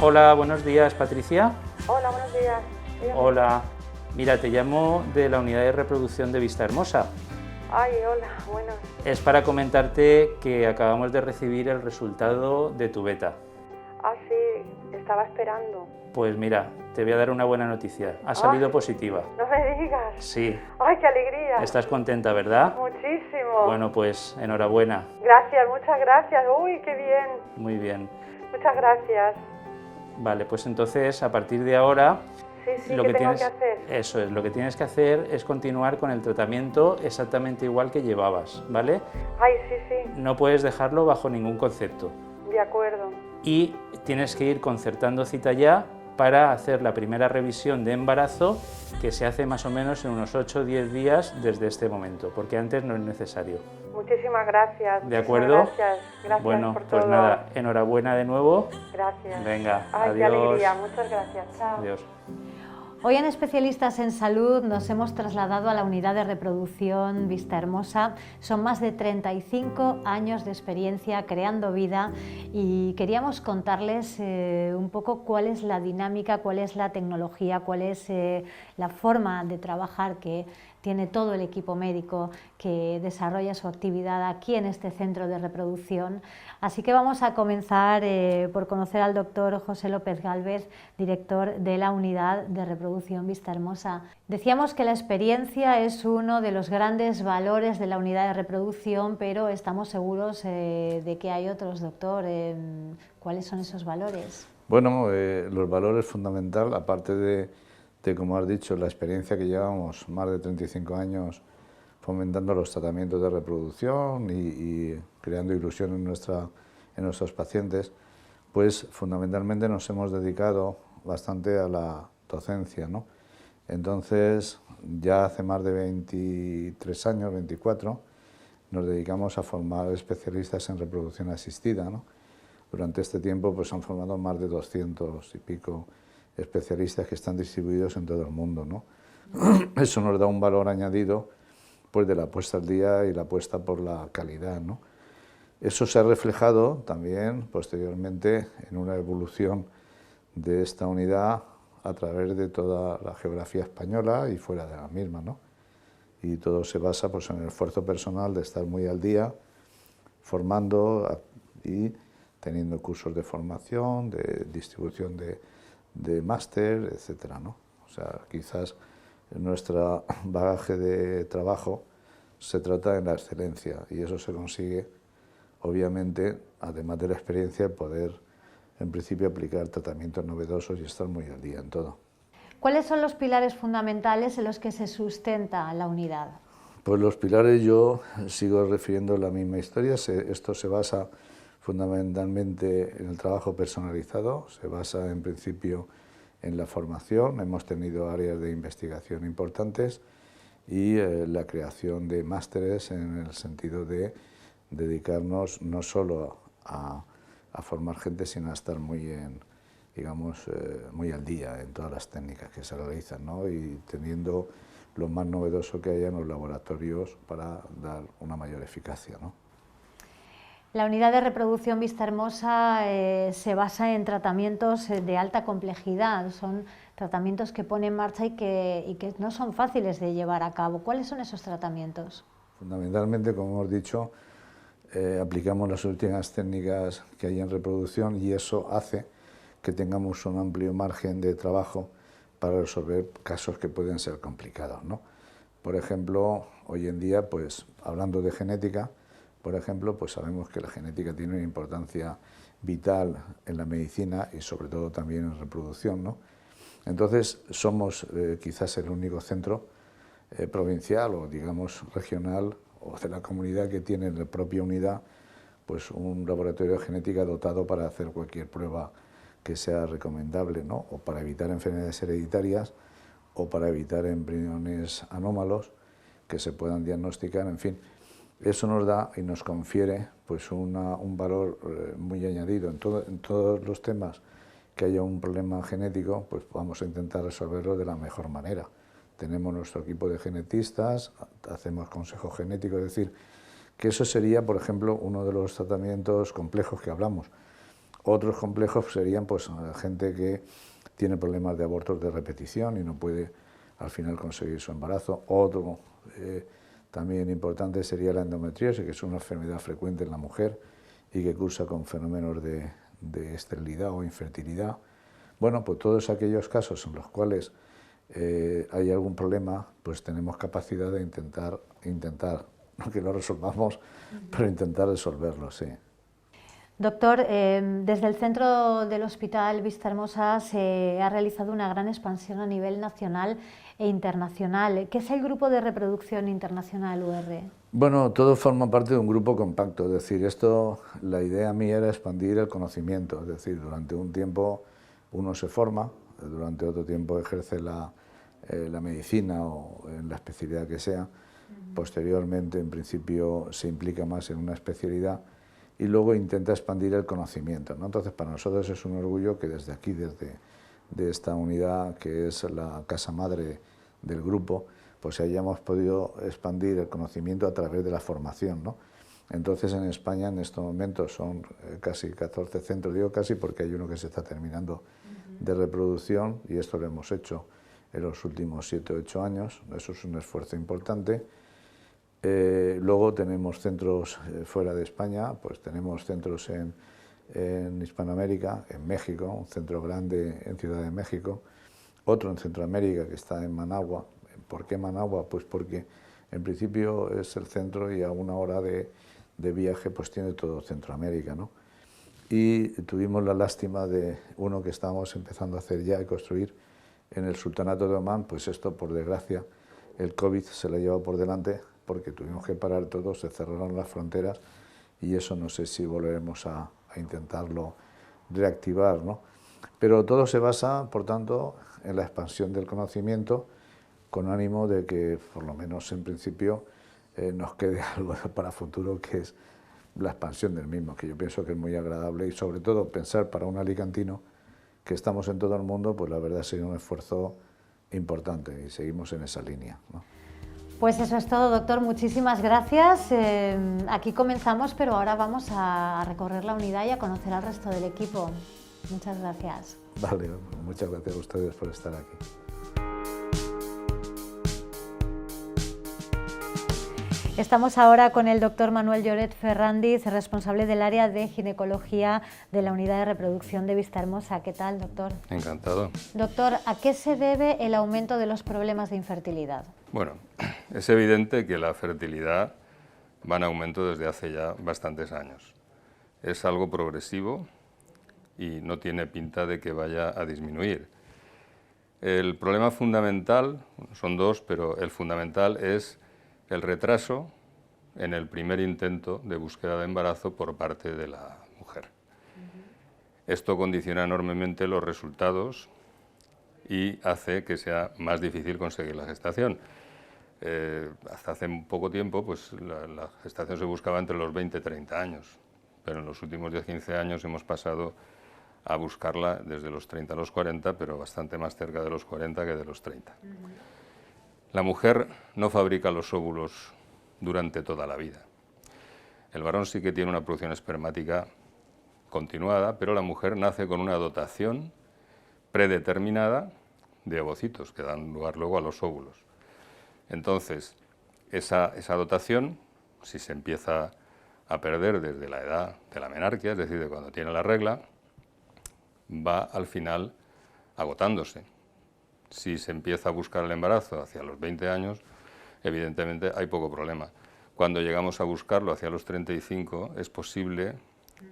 Hola, buenos días, Patricia. Hola, buenos días. Dígame. Hola, mira, te llamo de la unidad de reproducción de Vista Hermosa. Ay, hola, bueno. Es para comentarte que acabamos de recibir el resultado de tu beta. Ah, sí, estaba esperando. Pues mira, te voy a dar una buena noticia. Ha salido Ay, positiva. no me digas. Sí. Ay, qué alegría. ¿Estás contenta, verdad? Muchísimo. Bueno, pues enhorabuena. Gracias, muchas gracias. Uy, qué bien. Muy bien. Muchas gracias. Vale, pues entonces a partir de ahora Sí, ¿qué tengo que hacer? Eso es, lo que tienes que hacer es continuar con el tratamiento exactamente igual que llevabas, ¿vale? Ay, sí. No puedes dejarlo bajo ningún concepto. De acuerdo. Y tienes que ir concertando cita ya para hacer la primera revisión de embarazo, que se hace más o menos en unos 8 o 10 días desde este momento, porque antes no es necesario. Muchísimas gracias. ¿De acuerdo? Gracias Bueno, por pues todo. nada, enhorabuena de nuevo. Gracias. Venga, Ay, qué adiós. alegría. Muchas gracias. Chao. Adiós. Hoy en Especialistas en Salud nos hemos trasladado a la unidad de reproducción Vista Hermosa. Son más de 35 años de experiencia creando vida y queríamos contarles un poco cuál es la dinámica, cuál es la tecnología, cuál es la forma de trabajar que tiene todo el equipo médico que desarrolla su actividad aquí en este centro de reproducción. Así que vamos a comenzar por conocer al doctor José López Gálvez, director de la unidad de reproducción Vista Hermosa. Decíamos que la experiencia es uno de los grandes valores de la unidad de reproducción, pero estamos seguros de que hay otros, doctor. ¿Cuáles son esos valores? Bueno, los valores fundamentales, aparte de, como has dicho, la experiencia que llevamos más de 35 años fomentando los tratamientos de reproducción y creando ilusión en nuestros pacientes, pues fundamentalmente nos hemos dedicado bastante a la docencia, ¿no? Entonces, ya hace más de 23 años, 24, nos dedicamos a formar especialistas en reproducción asistida, ¿no? Durante este tiempo pues han formado más de 200 y pico especialistas que están distribuidos en todo el mundo, ¿no? Eso nos da un valor añadido pues de la puesta al día y la apuesta por la calidad, ¿no? Eso se ha reflejado también posteriormente en una evolución de esta unidad a través de toda la geografía española y fuera de la misma, ¿no? Y todo se basa pues en el esfuerzo personal de estar muy al día, formando y teniendo cursos de formación, de distribución de máster, etcétera, ¿no? O sea, quizás nuestro bagaje de trabajo se trata en la excelencia y eso se consigue, obviamente, además de la experiencia, poder, en principio, aplicar tratamientos novedosos y estar muy al día en todo. ¿Cuáles son los pilares fundamentales en los que se sustenta la unidad? Pues los pilares yo sigo refiriendo la misma historia. Esto se basa fundamentalmente en el trabajo personalizado, se basa en principio en la formación, hemos tenido áreas de investigación importantes y la creación de másteres en el sentido de dedicarnos no solo a formar gente, sino a estar muy al día en todas las técnicas que se realizan, ¿no? Y teniendo lo más novedoso que haya en los laboratorios para dar una mayor eficacia, ¿no? La unidad de reproducción Vista Hermosa se basa en tratamientos de alta complejidad, son tratamientos que pone en marcha y que no son fáciles de llevar a cabo. ¿Cuáles son esos tratamientos? Fundamentalmente, como hemos dicho, aplicamos las últimas técnicas que hay en reproducción y eso hace que tengamos un amplio margen de trabajo para resolver casos que pueden ser complicados, ¿no? Por ejemplo, hoy en día, pues hablando de genética, por ejemplo, pues sabemos que la genética tiene una importancia vital en la medicina y sobre todo también en reproducción, ¿no? Entonces somos quizás el único centro provincial o digamos regional o de la comunidad que tiene en la propia unidad pues un laboratorio de genética dotado para hacer cualquier prueba que sea recomendable, ¿no? O para evitar enfermedades hereditarias o para evitar embriones anómalos que se puedan diagnosticar, en fin. Eso nos da y nos confiere pues un valor muy añadido. En todos los temas que haya un problema genético, pues vamos a intentar resolverlo de la mejor manera. Tenemos nuestro equipo de genetistas, hacemos consejo genético, es decir, que eso sería, por ejemplo, uno de los tratamientos complejos que hablamos. Otros complejos serían pues gente que tiene problemas de abortos de repetición y no puede al final conseguir su embarazo. Otro también importante sería la endometriosis, que es una enfermedad frecuente en la mujer y que cursa con fenómenos de esterilidad o infertilidad. Bueno, pues todos aquellos casos en los cuales hay algún problema, pues tenemos capacidad de intentar, no que lo resolvamos, pero intentar resolverlo, sí. Doctor, desde el centro del Hospital Vista Hermosa se ha realizado una gran expansión a nivel nacional e internacional. ¿Qué es el Grupo de Reproducción Internacional UR? Bueno, todo forma parte de un grupo compacto, es decir, la idea mía era expandir el conocimiento, es decir, durante un tiempo uno se forma, durante otro tiempo ejerce la medicina o en la especialidad que sea, posteriormente en principio se implica más en una especialidad y luego intenta expandir el conocimiento, ¿no? Entonces para nosotros es un orgullo que desde aquí, desde esta unidad que es la casa madre del grupo, pues hayamos podido expandir el conocimiento a través de la formación, ¿no? Entonces en España en estos momentos son casi 14 centros, digo casi porque hay uno que se está terminando de reproducción y esto lo hemos hecho en los últimos 7 o 8 años, eso es un esfuerzo importante. Luego tenemos centros fuera de España, pues tenemos centros en Hispanoamérica, en México, un centro grande en Ciudad de México, otro en Centroamérica que está en Managua. ¿Por qué Managua? Pues porque en principio es el centro y a una hora de viaje pues tiene todo Centroamérica, ¿no? Y tuvimos la lástima de uno que estábamos empezando a hacer ya y construir en el Sultanato de Omán, pues esto por desgracia el COVID se lo llevó por delante porque tuvimos que parar todo, se cerraron las fronteras y eso no sé si volveremos a intentarlo reactivar, ¿no? Pero todo se basa, por tanto, en la expansión del conocimiento con ánimo de que, por lo menos en principio, nos quede algo para futuro, que es la expansión del mismo, que yo pienso que es muy agradable y sobre todo pensar para un alicantino que estamos en todo el mundo, pues la verdad sería un esfuerzo importante y seguimos en esa línea, ¿no? Pues eso es todo, doctor. Muchísimas gracias. Aquí comenzamos, pero ahora vamos a recorrer la unidad y a conocer al resto del equipo. Muchas gracias. Vale, muchas gracias a ustedes por estar aquí. Estamos ahora con el doctor Manuel Lloret Ferrandiz, responsable del área de ginecología de la unidad de reproducción de Vista Hermosa. ¿Qué tal, doctor? Encantado. Doctor, ¿a qué se debe el aumento de los problemas de infertilidad? Bueno, es evidente que la fertilidad va en aumento desde hace ya bastantes años. Es algo progresivo y no tiene pinta de que vaya a disminuir. El problema fundamental, son dos, pero el fundamental es el retraso en el primer intento de búsqueda de embarazo por parte de la mujer. Esto condiciona enormemente los resultados y hace que sea más difícil conseguir la gestación. Hasta hace poco tiempo pues, la gestación se buscaba entre los 20 y 30 años, pero en los últimos 10-15 años hemos pasado a buscarla desde los 30 a los 40, pero bastante más cerca de los 40 que de los 30. La mujer no fabrica los óvulos durante toda la vida. El varón sí que tiene una producción espermática continuada, pero la mujer nace con una dotación predeterminada de ovocitos que dan lugar luego a los óvulos. Entonces, esa dotación, si se empieza a perder desde la edad de la menarquia, es decir, de cuando tiene la regla, va al final agotándose. Si se empieza a buscar el embarazo hacia los 20 años, evidentemente hay poco problema. Cuando llegamos a buscarlo hacia los 35, es posible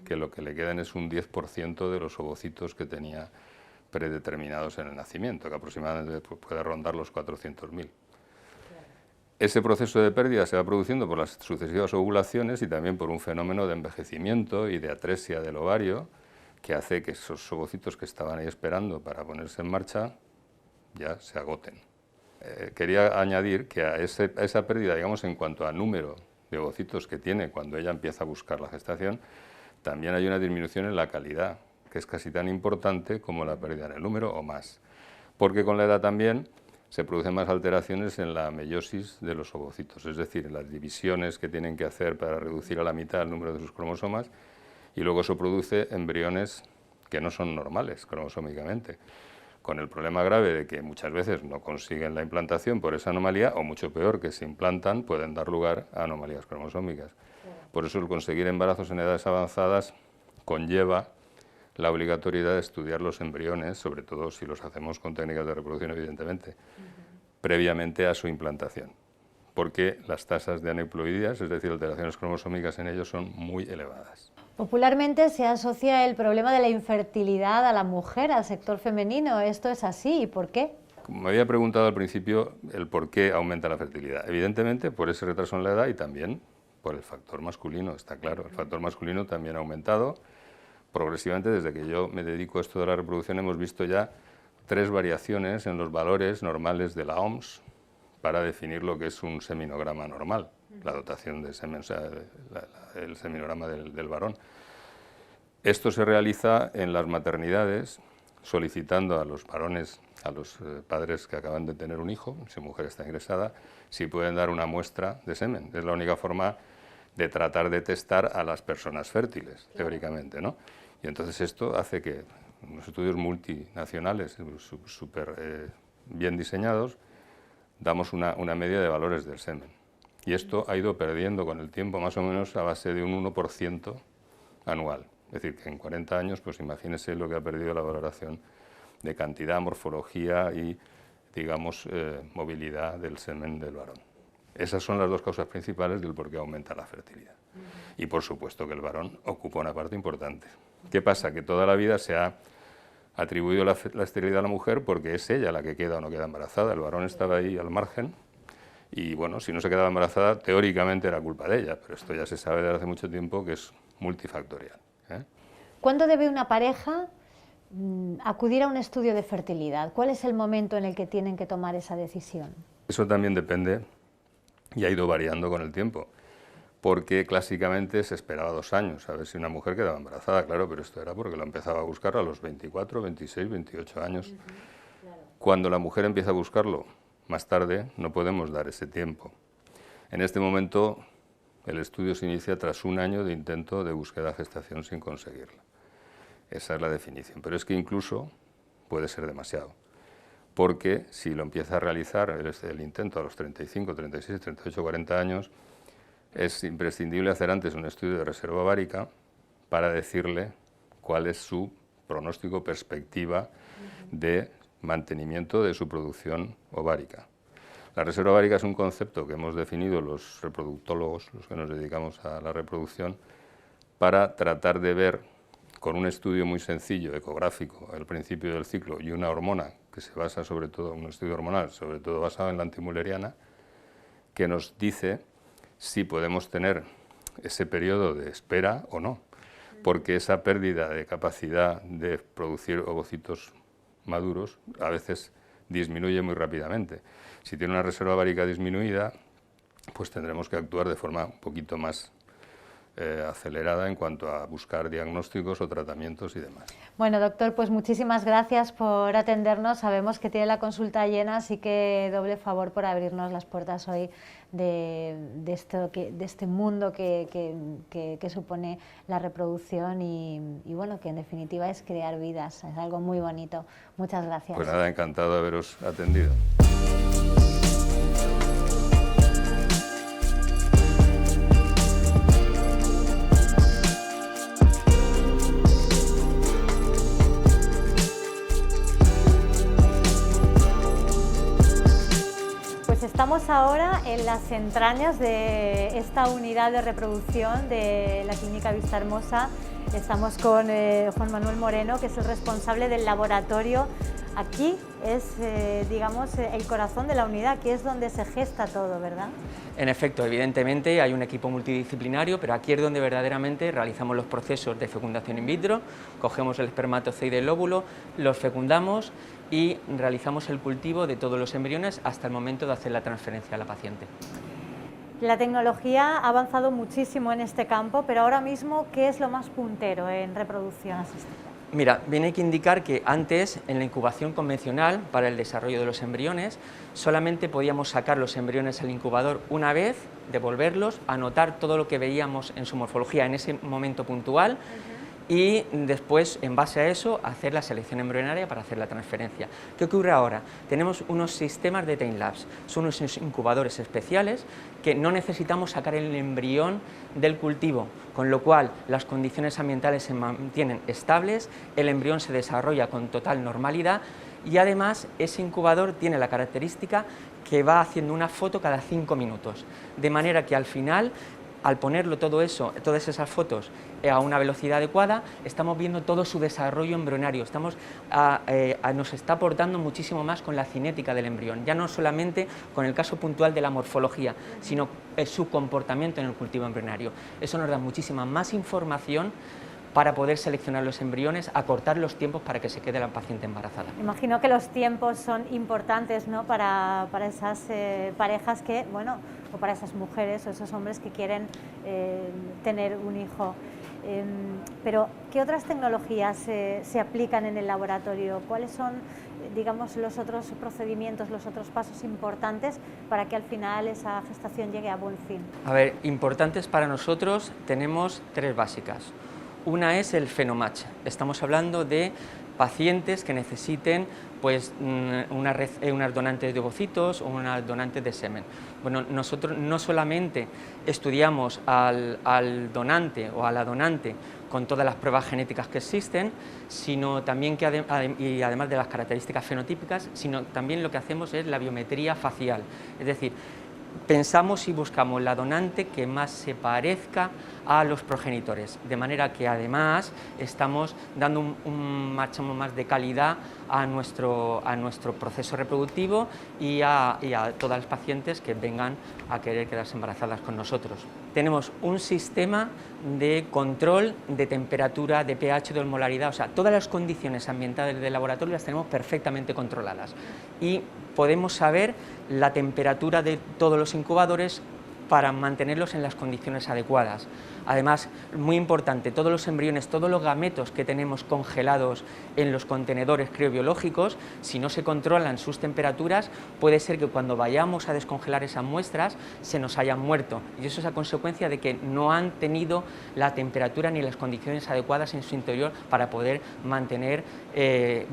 que lo que le queden es un 10% de los ovocitos que tenía predeterminados en el nacimiento, que aproximadamente puede rondar los 400.000. Ese proceso de pérdida se va produciendo por las sucesivas ovulaciones y también por un fenómeno de envejecimiento y de atresia del ovario, que hace que esos ovocitos que estaban ahí esperando para ponerse en marcha ya se agoten. Quería añadir que a esa pérdida, digamos, en cuanto a número de ovocitos que tiene cuando ella empieza a buscar la gestación, también hay una disminución en la calidad, que es casi tan importante como la pérdida en el número o más. Porque con la edad también se producen más alteraciones en la meiosis de los ovocitos, es decir, en las divisiones que tienen que hacer para reducir a la mitad el número de sus cromosomas, y luego eso produce embriones que no son normales cromosómicamente, con el problema grave de que muchas veces no consiguen la implantación por esa anomalía, o mucho peor, que se implantan pueden dar lugar a anomalías cromosómicas. Por eso el conseguir embarazos en edades avanzadas conlleva la obligatoriedad de estudiar los embriones, sobre todo si los hacemos con técnicas de reproducción, evidentemente, previamente a su implantación, porque las tasas de aneuploidías, es decir, alteraciones cromosómicas en ellos, son muy elevadas. Popularmente se asocia el problema de la infertilidad a la mujer, al sector femenino. ¿Esto es así? ¿Y por qué? Como me había preguntado al principio, el por qué aumenta la fertilidad. Evidentemente, por ese retraso en la edad y también por el factor masculino, está claro. El factor masculino también ha aumentado progresivamente. Desde que yo me dedico a esto de la reproducción hemos visto ya 3 variaciones en los valores normales de la OMS para definir lo que es un seminograma normal, la dotación de semen, o sea, el seminograma del varón. Esto se realiza en las maternidades solicitando a los varones, a los padres que acaban de tener un hijo, si mujer está ingresada, si pueden dar una muestra de semen. Es la única forma de tratar de testar a las personas fértiles, teóricamente, ¿no? Y entonces esto hace que unos estudios multinacionales súper bien diseñados damos una media de valores del semen. Y esto ha ido perdiendo con el tiempo más o menos a base de un 1% anual. Es decir, que en 40 años, pues imagínese lo que ha perdido la valoración de cantidad, morfología y, digamos, movilidad del semen del varón. Esas son las 2 causas principales del por qué aumenta la fertilidad. Y por supuesto que el varón ocupa una parte importante. ¿Qué pasa? Que toda la vida se ha atribuido la esterilidad a la mujer porque es ella la que queda o no queda embarazada. El varón estaba ahí al margen y, bueno, si no se quedaba embarazada, teóricamente era culpa de ella, pero esto ya se sabe desde hace mucho tiempo que es multifactorial. ¿Cuándo debe una pareja acudir a un estudio de fertilidad? ¿Cuál es el momento en el que tienen que tomar esa decisión? Eso también depende y ha ido variando con el tiempo, porque clásicamente se esperaba 2 años a ver si una mujer quedaba embarazada, claro, pero esto era porque lo empezaba a buscar a los 24, 26, 28 años. Claro. Cuando la mujer empieza a buscarlo más tarde, no podemos dar ese tiempo. En este momento, el estudio se inicia tras 1 año de intento de búsqueda de gestación sin conseguirla. Esa es la definición, pero es que incluso puede ser demasiado, porque si lo empieza a realizar el intento a los 35, 36, 38, 40 años, es imprescindible hacer antes un estudio de reserva ovárica para decirle cuál es su pronóstico, perspectiva de mantenimiento de su producción ovárica. La reserva ovárica es un concepto que hemos definido los reproductólogos, los que nos dedicamos a la reproducción, para tratar de ver con un estudio muy sencillo, ecográfico, al principio del ciclo y una hormona que se basa sobre todo, un estudio hormonal, sobre todo basado en la antimuleriana, que nos dice si podemos tener ese periodo de espera o no, porque esa pérdida de capacidad de producir ovocitos maduros a veces disminuye muy rápidamente. Si tiene una reserva ovárica disminuida, pues tendremos que actuar de forma un poquito más acelerada en cuanto a buscar diagnósticos o tratamientos y demás. Bueno, doctor, pues muchísimas gracias por atendernos. Sabemos que tiene la consulta llena, así que doble favor por abrirnos las puertas hoy de este mundo que supone la reproducción y bueno, que en definitiva es crear vidas, es algo muy bonito. Muchas gracias. Pues nada, encantado de haberos atendido. Estamos ahora en las entrañas de esta unidad de reproducción de la Clínica Vista Hermosa. Estamos con Juan Manuel Moreno, que es el responsable del laboratorio. Aquí es, digamos, el corazón de la unidad, aquí es donde se gesta todo, ¿verdad? En efecto, evidentemente hay un equipo multidisciplinario, pero aquí es donde verdaderamente realizamos los procesos de fecundación in vitro, cogemos el espermatozoide y el óvulo, los fecundamos y realizamos el cultivo de todos los embriones hasta el momento de hacer la transferencia a la paciente. La tecnología ha avanzado muchísimo en este campo, pero ahora mismo, ¿qué es lo más puntero en reproducción asistida? Mira, viene que indicar que antes, en la incubación convencional, para el desarrollo de los embriones, solamente podíamos sacar los embriones al incubador una vez, devolverlos, anotar todo lo que veíamos en su morfología en ese momento puntual, y después, en base a eso, hacer la selección embrionaria para hacer la transferencia. ¿Qué ocurre ahora? Tenemos unos sistemas de time-lapse, son unos incubadores especiales que no necesitamos sacar el embrión del cultivo, con lo cual las condiciones ambientales se mantienen estables, el embrión se desarrolla con total normalidad y además ese incubador tiene la característica que va haciendo una foto cada 5 minutos, de manera que al final, al ponerlo todo eso, todas esas fotos a una velocidad adecuada, estamos viendo todo su desarrollo embrionario, nos está aportando muchísimo más con la cinética del embrión, ya no solamente con el caso puntual de la morfología, sino su comportamiento en el cultivo embrionario. Eso nos da muchísima más información para poder seleccionar los embriones, acortar los tiempos para que se quede la paciente embarazada. Imagino que los tiempos son importantes, ¿no?, para esas parejas que, bueno, o para esas mujeres o esos hombres que quieren tener un hijo. Pero, ¿qué otras tecnologías se aplican en el laboratorio? ¿Cuáles son, digamos, los otros procedimientos, los otros pasos importantes para que al final esa gestación llegue a buen fin? A ver, importantes para nosotros tenemos 3 básicas. Una es el Phenomatch. Estamos hablando de pacientes que necesiten pues, unas donantes de ovocitos o unas donantes de semen. Bueno, nosotros no solamente estudiamos al donante o a la donante con todas las pruebas genéticas que existen, sino también y además de las características fenotípicas, sino también lo que hacemos es la biometría facial, es decir, pensamos y buscamos la donante que más se parezca a los progenitores, de manera que además estamos dando un máximo más de calidad a nuestro proceso reproductivo y a todas las pacientes que vengan a querer quedarse embarazadas con nosotros. Tenemos un sistema de control de temperatura, de pH, de osmolaridad, o sea, todas las condiciones ambientales del laboratorio las tenemos perfectamente controladas y podemos saber la temperatura de todos los incubadores para mantenerlos en las condiciones adecuadas. Además, muy importante, todos los embriones, todos los gametos que tenemos congelados en los contenedores criobiológicos, si no se controlan sus temperaturas, puede ser que cuando vayamos a descongelar esas muestras se nos hayan muerto. Y eso es a consecuencia de que no han tenido la temperatura ni las condiciones adecuadas en su interior para poder mantener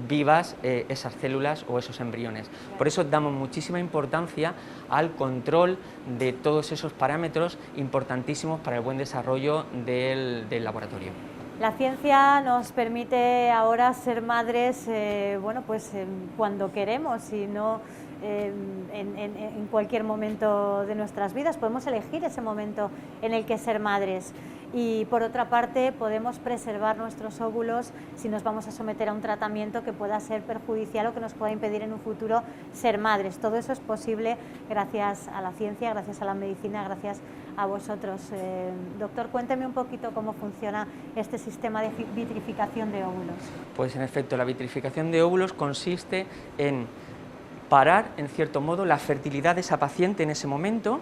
vivas esas células o esos embriones. Por eso damos muchísima importancia al control de todos esos parámetros importantísimos para el buen desarrollo del laboratorio. La ciencia nos permite ahora ser madres, bueno, pues cuando queremos y no en cualquier momento de nuestras vidas. Podemos elegir ese momento en el que ser madres. Y por otra parte podemos preservar nuestros óvulos si nos vamos a someter a un tratamiento que pueda ser perjudicial o que nos pueda impedir en un futuro ser madres. Todo eso es posible gracias a la ciencia, gracias a la medicina, gracias a vosotros. Doctor, cuénteme un poquito cómo funciona este sistema de vitrificación de óvulos. Pues en efecto, la vitrificación de óvulos consiste en parar, en cierto modo, la fertilidad de esa paciente en ese momento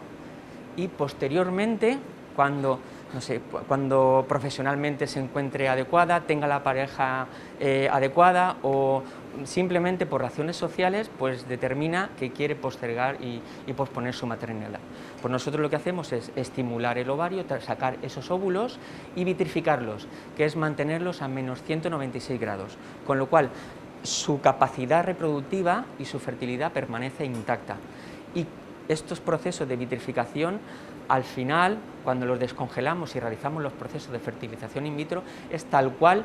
y posteriormente, cuando profesionalmente se encuentre adecuada, tenga la pareja adecuada o simplemente por razones sociales, pues determina que quiere postergar y posponer su maternidad. Pues nosotros lo que hacemos es estimular el ovario, sacar esos óvulos y vitrificarlos, que es mantenerlos a menos 196 grados, con lo cual su capacidad reproductiva y su fertilidad permanece intacta. Y estos procesos de vitrificación, al final, cuando los descongelamos y realizamos los procesos de fertilización in vitro, es tal cual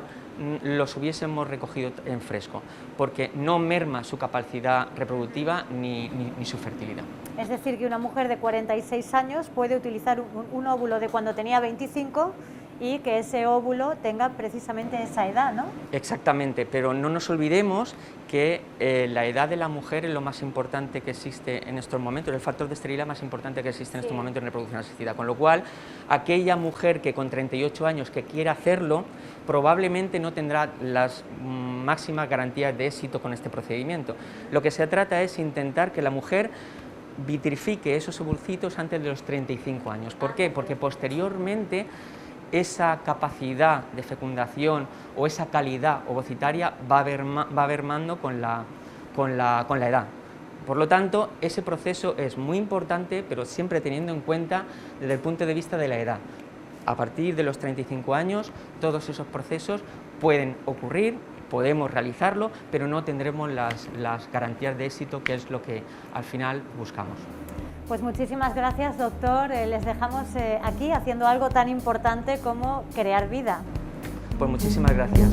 los hubiésemos recogido en fresco, porque no merma su capacidad reproductiva ni su fertilidad. Es decir, que una mujer de 46 años puede utilizar un óvulo de cuando tenía 25 y que ese óvulo tenga precisamente esa edad, ¿no? Exactamente, pero no nos olvidemos que la edad de la mujer es lo más importante que existe en estos momentos, el factor de esterilidad más importante que existe en estos momentos en reproducción asistida, con lo cual aquella mujer que con 38 años que quiera hacerlo probablemente no tendrá las máximas garantías de éxito con este procedimiento. Lo que se trata es intentar que la mujer vitrifique esos ovulcitos antes de los 35 años. ¿Por qué? Porque posteriormente esa capacidad de fecundación o esa calidad ovocitaria va mermando con la edad. Por lo tanto, ese proceso es muy importante, pero siempre teniendo en cuenta desde el punto de vista de la edad. A partir de los 35 años, todos esos procesos pueden ocurrir, podemos realizarlo, pero no tendremos las garantías de éxito, que es lo que al final buscamos. Pues muchísimas gracias, doctor. Les dejamos aquí haciendo algo tan importante como crear vida. Pues muchísimas gracias.